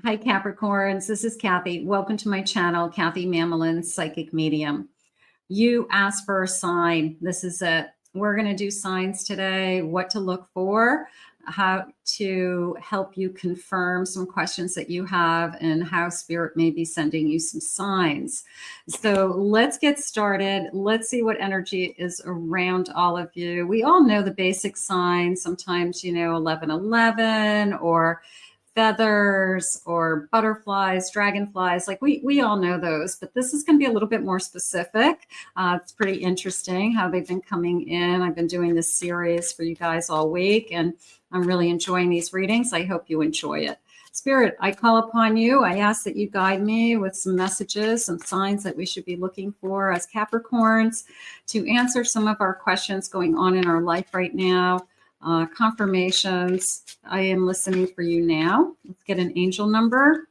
Hi, Capricorns. This is Kathy. Welcome to my channel, Kathy Mamolen, Psychic Medium. You asked for a sign. This is it. We're going to do signs today, what to look for, how to help you confirm some questions that you have, and how Spirit may be sending you some signs. So let's get started. Let's see what energy is around all of you. We all know the basic signs. Sometimes, 1111 or feathers or butterflies, dragonflies, like we all know those, but this is going to be a little bit more specific. It's pretty interesting how they've been coming in. I've been doing this series for you guys all week, and I'm really enjoying these readings. I hope you enjoy it. Spirit, I call upon you. I ask that you guide me with some messages, some signs that we should be looking for as Capricorns to answer some of our questions going on in our life right now. Confirmations. I am listening for you now. Let's get an angel number.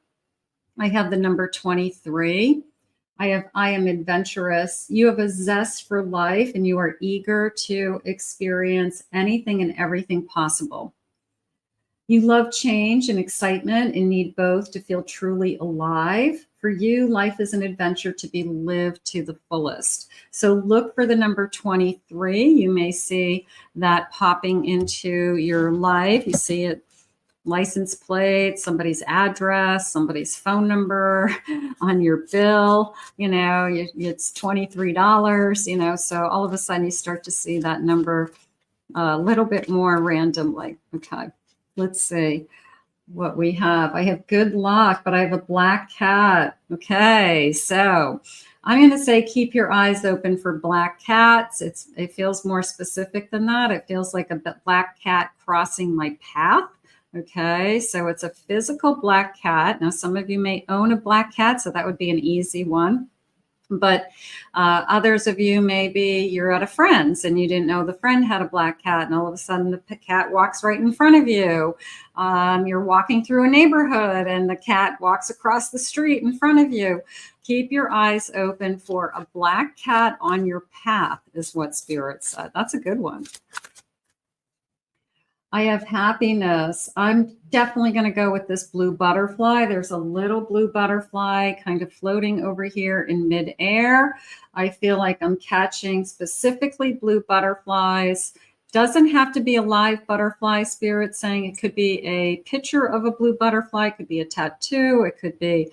I have the number 23. I am adventurous. You have a zest for life and you are eager to experience anything and everything possible. You love change and excitement and need both to feel truly alive. For you, life is an adventure to be lived to the fullest. So look for the number 23. You may see that popping into your life. You see it, license plate, somebody's address, somebody's phone number on your bill. It's $23, so all of a sudden you start to see that number a little bit more randomly. Okay, let's see what we have. I have good luck, but I have a black cat. Okay, so I'm going to say keep your eyes open for black cats. It feels more specific than that. It feels like a black cat crossing my path. Okay, so it's a physical black cat. Now, some of you may own a black cat, so that would be an easy one. But others of you, maybe you're at a friend's and you didn't know the friend had a black cat, and all of a sudden the cat walks right in front of you. You're walking through a neighborhood and the cat walks across the street in front of you. Keep your eyes open for a black cat on your path is what Spirit said. That's a good one. I have happiness. I'm definitely going to go with this blue butterfly. There's a little blue butterfly kind of floating over here in midair. I feel like I'm catching specifically blue butterflies. Doesn't have to be a live butterfly, Spirit saying. It could be a picture of a blue butterfly. It could be a tattoo. It could be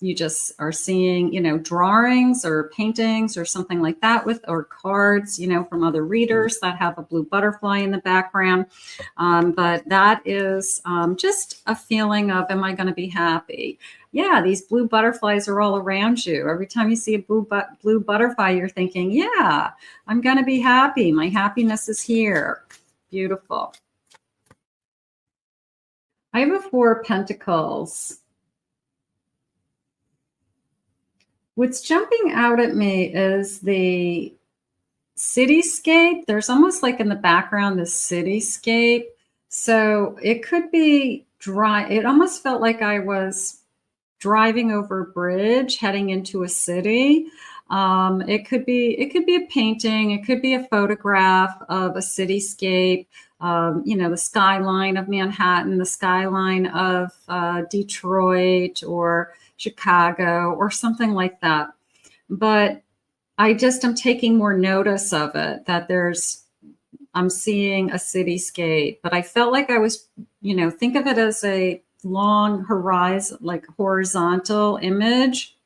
you just are seeing, drawings or paintings or something like that or cards, from other readers that have a blue butterfly in the background. But that is just a feeling of, am I going to be happy? Yeah, these blue butterflies are all around you. Every time you see a blue butterfly, you're thinking, yeah, I'm going to be happy. My happiness is here. Beautiful. I have a 4 of Pentacles. What's jumping out at me is the cityscape. There's almost like in the background, this cityscape. So it could be dry. It almost felt like I was driving over a bridge heading into a city. It could be a painting. It could be a photograph of a cityscape. The skyline of Manhattan, the skyline of Detroit or Chicago or something like that. But I just am taking more notice of it, that I'm seeing a cityscape, but I felt like I was, think of it as a long horizon, like horizontal image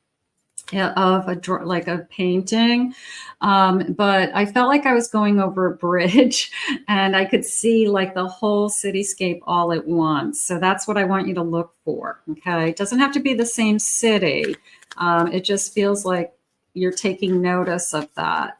of a painting. But I felt like I was going over a bridge and I could see like the whole cityscape all at once. So that's what I want you to look for. Okay. It doesn't have to be the same city. It just feels like you're taking notice of that.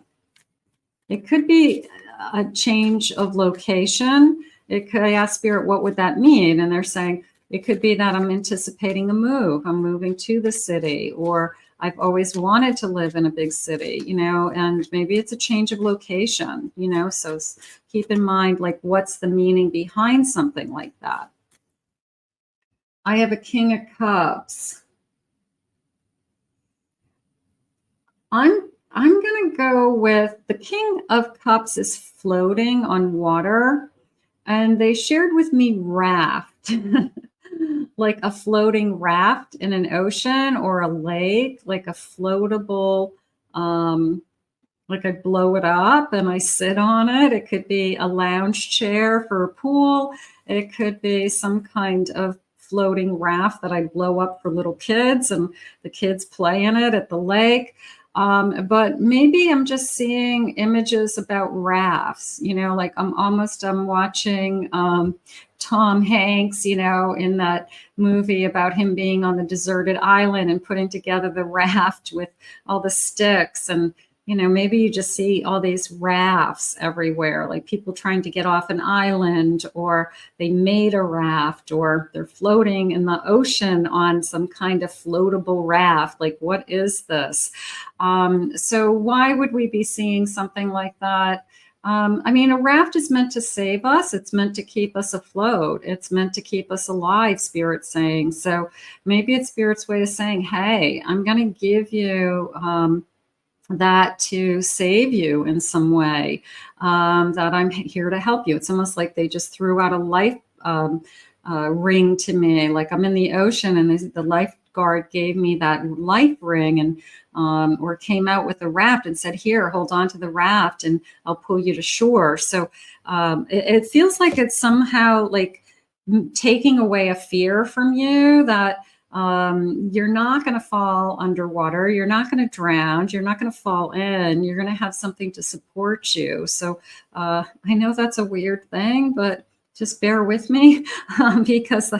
It could be a change of location. I ask Spirit, what would that mean? And they're saying, it could be that I'm anticipating a move. I'm moving to the city, or I've always wanted to live in a big city, and maybe it's a change of location, so keep in mind, like, what's the meaning behind something like that? I have a King of Cups. I'm going to go with the King of Cups is floating on water, and they shared with me raft. like a floating raft in an ocean or a lake, like a floatable, like I blow it up and I sit on it. It could be a lounge chair for a pool. It could be some kind of floating raft that I blow up for little kids and the kids play in it at the lake. But maybe I'm just seeing images about rafts, you know, like I'm watching Tom Hanks, you know, in that movie about him being on the deserted island and putting together the raft with all the sticks. And you know, maybe you just see all these rafts everywhere, like people trying to get off an island, or they made a raft, or they're floating in the ocean on some kind of floatable raft. Like, what is this? So why would we be seeing something like that? I mean, a raft is meant to save us. It's meant to keep us afloat. It's meant to keep us alive, Spirit's saying. So maybe it's Spirit's way of saying, hey, I'm going to give you that to save you in some way, that I'm here to help you. It's almost like they just threw out a life ring to me, like I'm in the ocean and the lifeguard gave me that life ring, and or came out with a raft and said, here, hold on to the raft and I'll pull you to shore. So it feels like it's somehow like taking away a fear from you, that you're not going to fall underwater. You're not going to drown. You're not going to fall in. You're going to have something to support you. So I know that's a weird thing, but just bear with me because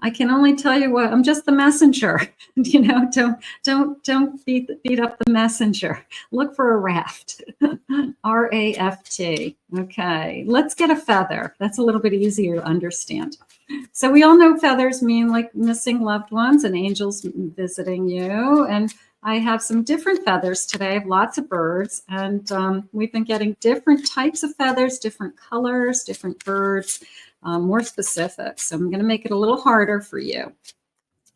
I can only tell you what, I'm just the messenger. You know, don't beat up the messenger. Look for a raft. R-A-F-T. Okay, let's get a feather. That's a little bit easier to understand. So we all know feathers mean like missing loved ones and angels visiting you. And I have some different feathers today. I have lots of birds, and we've been getting different types of feathers, different colors, different birds, more specific. So I'm going to make it a little harder for you.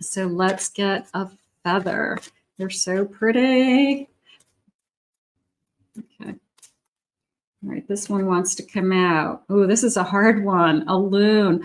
So let's get a feather. They're so pretty. Okay. All right, this one wants to come out. Oh, this is a hard one, a loon.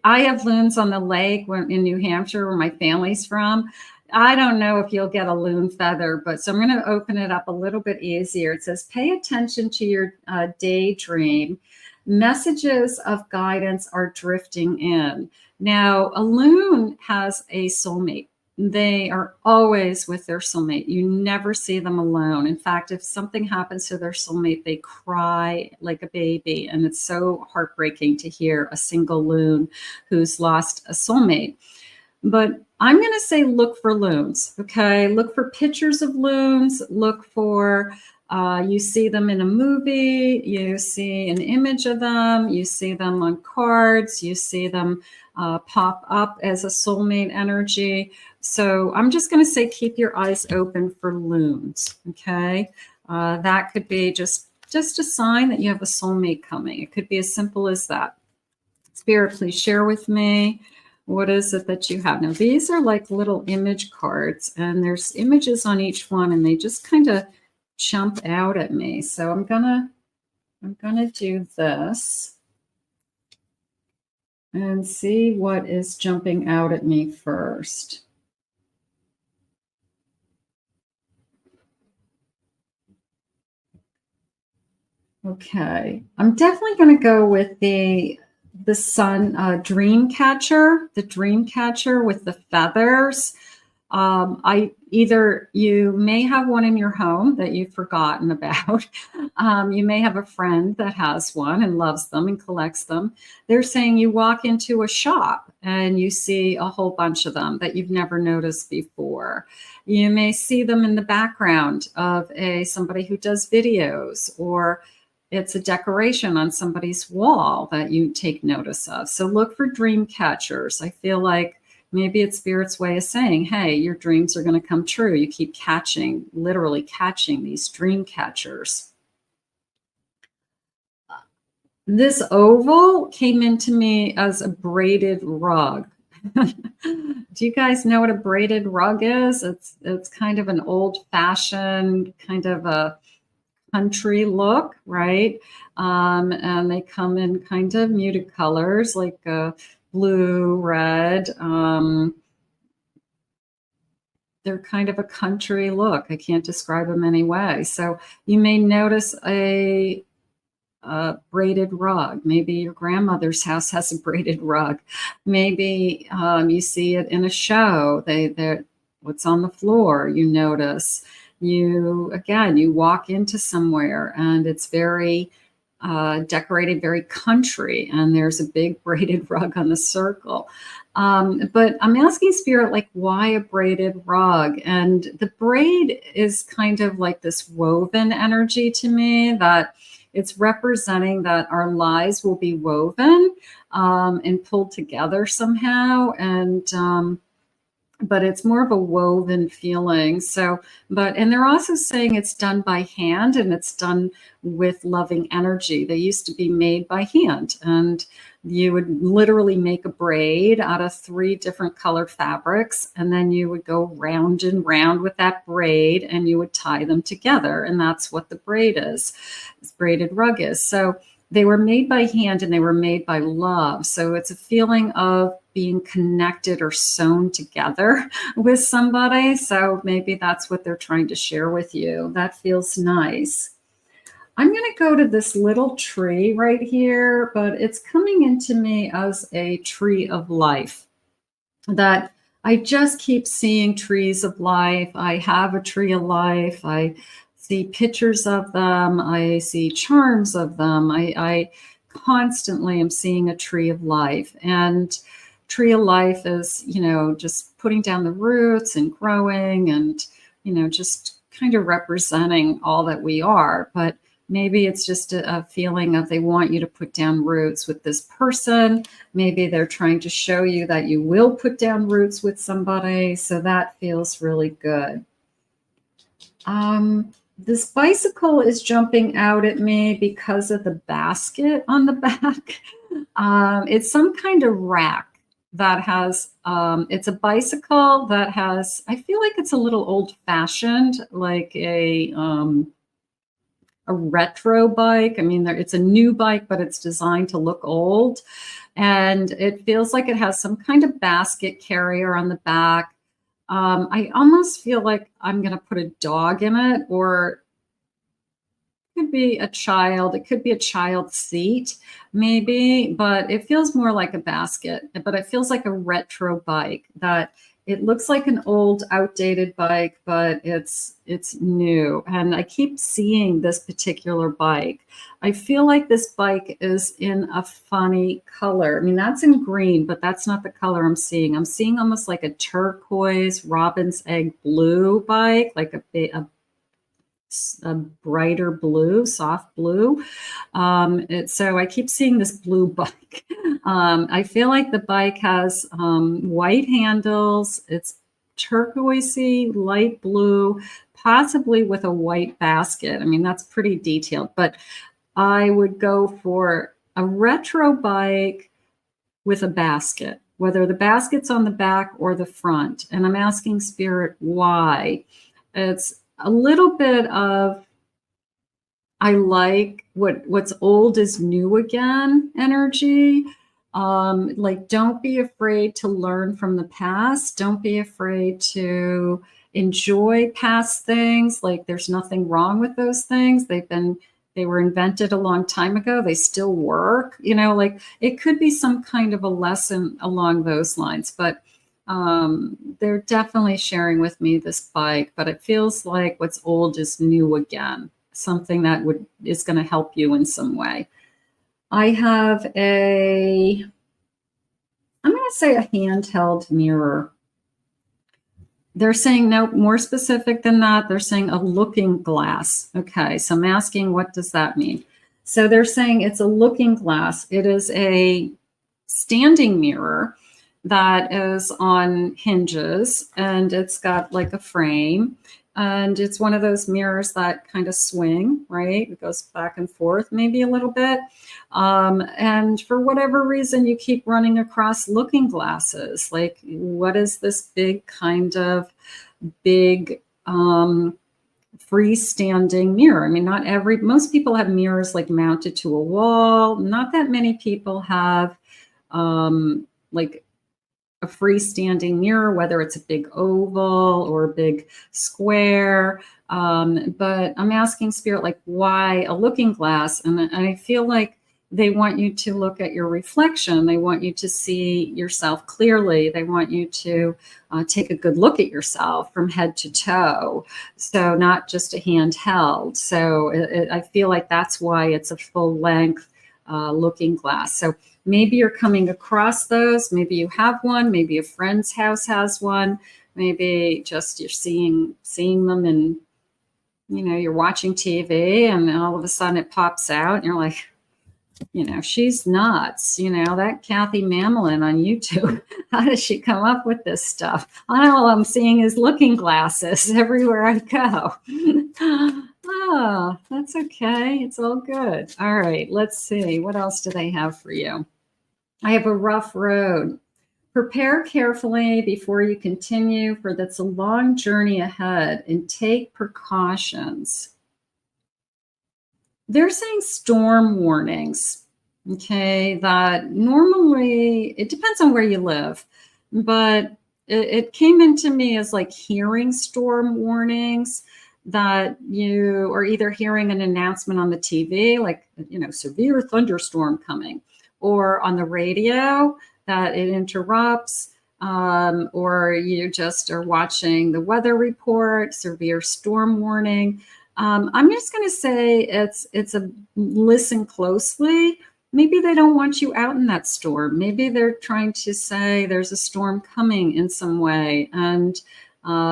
I have loons on the lake in New Hampshire, where my family's from. I don't know if you'll get a loon feather, but so I'm going to open it up a little bit easier. It says, pay attention to your daydream. Messages of guidance are drifting in. Now, a loon has a soulmate. They are always with their soulmate. You never see them alone. In fact, if something happens to their soulmate, they cry like a baby. And it's so heartbreaking to hear a single loon who's lost a soulmate. But I'm going to say look for loons, okay? Look for pictures of loons. Look for, you see them in a movie. You see an image of them. You see them on cards. You see them pop up as a soulmate energy. So I'm just going to say keep your eyes open for loons, okay? That could be just a sign that you have a soulmate coming. It could be as simple as that. Spirit, please share with me. What is it that you have? Now, these are like little image cards, and there's images on each one, and they just kind of jump out at me. So I'm gonna do this and see what is jumping out at me first. Okay, I'm definitely going to go with the sun dream catcher, the dream catcher with the feathers. You may have one in your home that you've forgotten about. You may have a friend that has one and loves them and collects them. They're saying you walk into a shop and you see a whole bunch of them that you've never noticed before. You may see them in the background of somebody who does videos, or it's a decoration on somebody's wall that you take notice of. So look for dream catchers. I feel like maybe it's Spirit's way of saying, hey, your dreams are going to come true. You keep literally catching these dream catchers. This oval came into me as a braided rug. Do you guys know what a braided rug is? It's kind of an old-fashioned kind of a country look, right? And they come in kind of muted colors, like blue, red. They're kind of a country look. I can't describe them anyway. So you may notice a braided rug. Maybe your grandmother's house has a braided rug. Maybe you see it in a show. They're what's on the floor, you notice. You walk into somewhere and it's very decorated, very country, and there's a big braided rug on the circle. But I'm asking Spirit, like, why a braided rug? And the braid is kind of like this woven energy to me, that it's representing that our lives will be woven and pulled together somehow. And but it's more of a woven feeling. So, and they're also saying it's done by hand and it's done with loving energy. They used to be made by hand, and you would literally make a braid out of 3 different colored fabrics. And then you would go round and round with that braid and you would tie them together. And that's what the braid is, this braided rug is. So they were made by hand and they were made by love. So it's a feeling of being connected or sewn together with somebody. So maybe that's what they're trying to share with you. That feels nice. I'm going to go to this little tree right here, but it's coming into me as a tree of life. That I just keep seeing trees of life. I have a tree of life. I see pictures of them. I see charms of them. I constantly am seeing a tree of life. And tree of life is, just putting down the roots and growing and, just kind of representing all that we are. But maybe it's just a feeling of they want you to put down roots with this person. Maybe they're trying to show you that you will put down roots with somebody. So that feels really good. This bicycle is jumping out at me because of the basket on the back. It's some kind of rack that has, it's a bicycle that has, I feel like it's a little old fashioned, like a retro bike. I mean, it's a new bike, but it's designed to look old. And it feels like it has some kind of basket carrier on the back. I almost feel like I'm going to put a dog in it, or it could be a child. It could be a child seat, maybe, but it feels more like a basket. But it feels like a retro bike, that it looks like an old, outdated bike, but it's new. And I keep seeing this particular bike. I feel like this bike is in a funny color. I mean, that's in green, but that's not the color I'm seeing. I'm seeing almost like a turquoise, robin's egg blue bike, like a brighter blue, soft blue. So I keep seeing this blue bike. I feel like the bike has white handles. It's turquoisey, light blue, possibly with a white basket. I mean, that's pretty detailed, but I would go for a retro bike with a basket, whether the basket's on the back or the front. And I'm asking Spirit why. It's a little bit of, I like what's old is new again energy. Like, don't be afraid to learn from the past. Don't be afraid to enjoy past things. Like, there's nothing wrong with those things. They were invented a long time ago. They still work, like it could be some kind of a lesson along those lines, but they're definitely sharing with me this bike, but it feels like what's old is new again, something that is going to help you in some way. I have I'm going to say a handheld mirror. They're saying, no, more specific than that. They're saying a looking glass. Okay, so I'm asking, what does that mean? So they're saying it's a looking glass. It is a standing mirror that is on hinges, and it's got like a frame, and it's one of those mirrors that kind of swing, right? It goes back and forth maybe a little bit. And for whatever reason, you keep running across looking glasses. Like, what is this big kind of freestanding mirror? I mean, most people have mirrors like mounted to a wall. Not that many people have like a freestanding mirror, whether it's a big oval or a big square. But I'm asking Spirit, like, why a looking glass? And I feel like they want you to look at your reflection. They want you to see yourself clearly. They want you to take a good look at yourself from head to toe. So not just a handheld. So I feel like that's why it's a full length looking glass. So maybe you're coming across those. Maybe you have one. Maybe a friend's house has one. Maybe just you're seeing them and, you know, you're watching TV and all of a sudden it pops out and you're like, you know, she's nuts. You know, that Kathy Mamolen on YouTube, how does she come up with this stuff? All I'm seeing is looking glasses everywhere I go. Oh, that's okay. It's all good. All right, let's see. What else do they have for you? I have a rough road. Prepare carefully before you continue, for that's a long journey ahead, and take precautions. They're saying storm warnings, okay, that normally, it depends on where you live, but it came into me as like hearing storm warnings, that you are either hearing an announcement on the TV, like, you know, severe thunderstorm coming, or on the radio that it interrupts, or you just are watching the weather report, severe storm warning. I'm just going to say it's a listen closely. Maybe they don't want you out in that storm. Maybe they're trying to say there's a storm coming in some way, and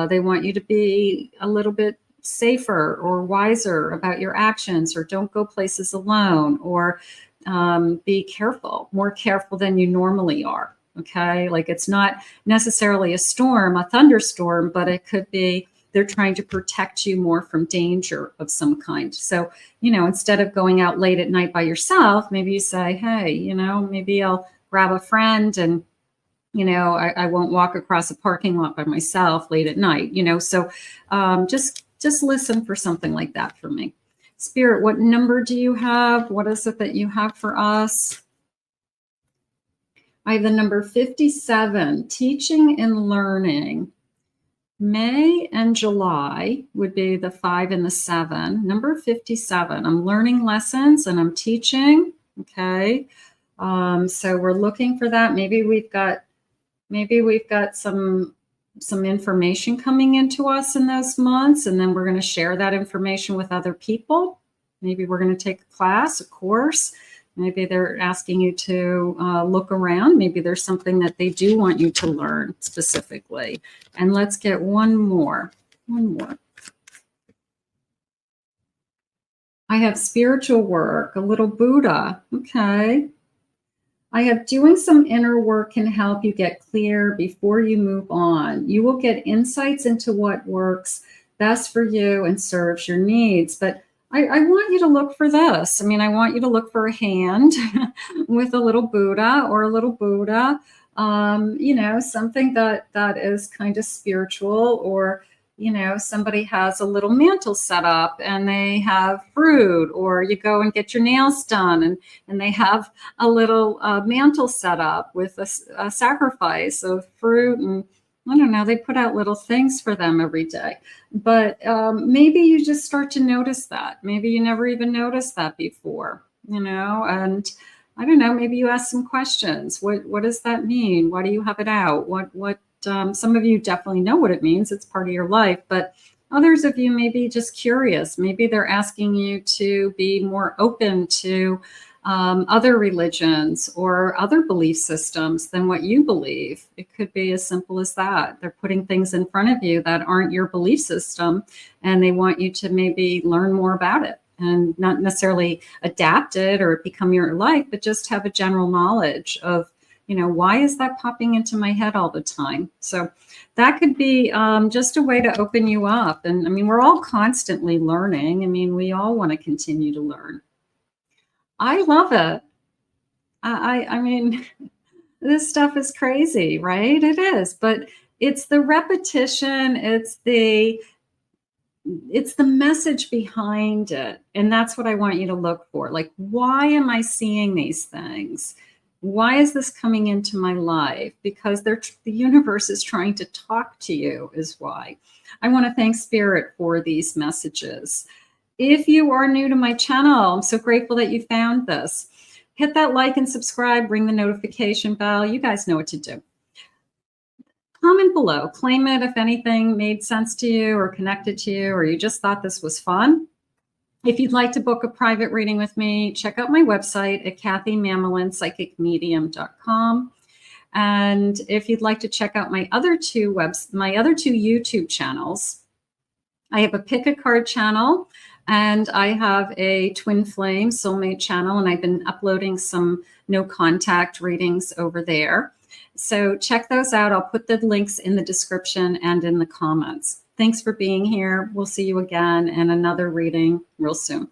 they want you to be a little bit safer or wiser about your actions, or don't go places alone, or be careful, more careful than you normally are. Okay, like it's not necessarily a storm, a thunderstorm, but it could be they're trying to protect you more from danger of some kind. So, you know, instead of going out late at night by yourself, maybe you say, hey, you know, maybe I'll grab a friend and, you know, I won't walk across a parking lot by myself late at night, you know. So just listen for something like that for me. Spirit, what number do you have? What is it that you have for us? I have the number 57, teaching and learning. May and July would be the 5 and the 7. Number 57, I'm learning lessons and I'm teaching. Okay. So we're looking for that. Maybe we've got some information coming into us in those months, and then we're going to share that information with other people. Maybe we're going to take a class, a course. Maybe they're asking you to look around. Maybe there's something that they do want you to learn specifically. And let's get one more. I have spiritual work, a little Buddha. Okay. I have doing some inner work can help you get clear before you move on. You will get insights into what works best for you and serves your needs. But I want you to look for this. I mean, I want you to look for a hand with a little Buddha or a little Buddha, you know, something that is kind of spiritual, or, you know, somebody has a little mantle set up and they have fruit, or you go and get your nails done and they have a little mantle set up with a sacrifice of fruit, and I don't know, they put out little things for them every day. But maybe you just start to notice that. Maybe you never even noticed that before, you know, and I don't know, maybe you ask some questions. What does that mean? Why do you have it out? What some of you definitely know what it means. It's part of your life, but others of you may be just curious. Maybe they're asking you to be more open to other religions or other belief systems than what you believe. It could be as simple as that. They're putting things in front of you that aren't your belief system, and they want you to maybe learn more about it, and not necessarily adapt it or become your life, but just have a general knowledge of, you know, why is that popping into my head all the time? So that could be just a way to open you up. And I mean, we're all constantly learning. I mean, we all want to continue to learn. I love it. I mean, this stuff is crazy, right? It is, but it's the repetition. It's the message behind it. And that's what I want you to look for. Like, why am I seeing these things? Why is this coming into my life? Because the universe is trying to talk to you is why. I want to thank Spirit for these messages. If you are new to my channel, I'm so grateful that you found this. Hit that like and subscribe, ring the notification bell. You guys know what to do. Comment below, claim it if anything made sense to you or connected to you, or you just thought this was fun. If you'd like to book a private reading with me, check out my website at kathymamolenspsychicmedium.com. And if you'd like to check out my other two YouTube channels, I have a Pick a Card channel and I have a Twin Flame Soulmate channel, and I've been uploading some no contact readings over there. So check those out. I'll put the links in the description and in the comments. Thanks for being here. We'll see you again in another reading real soon.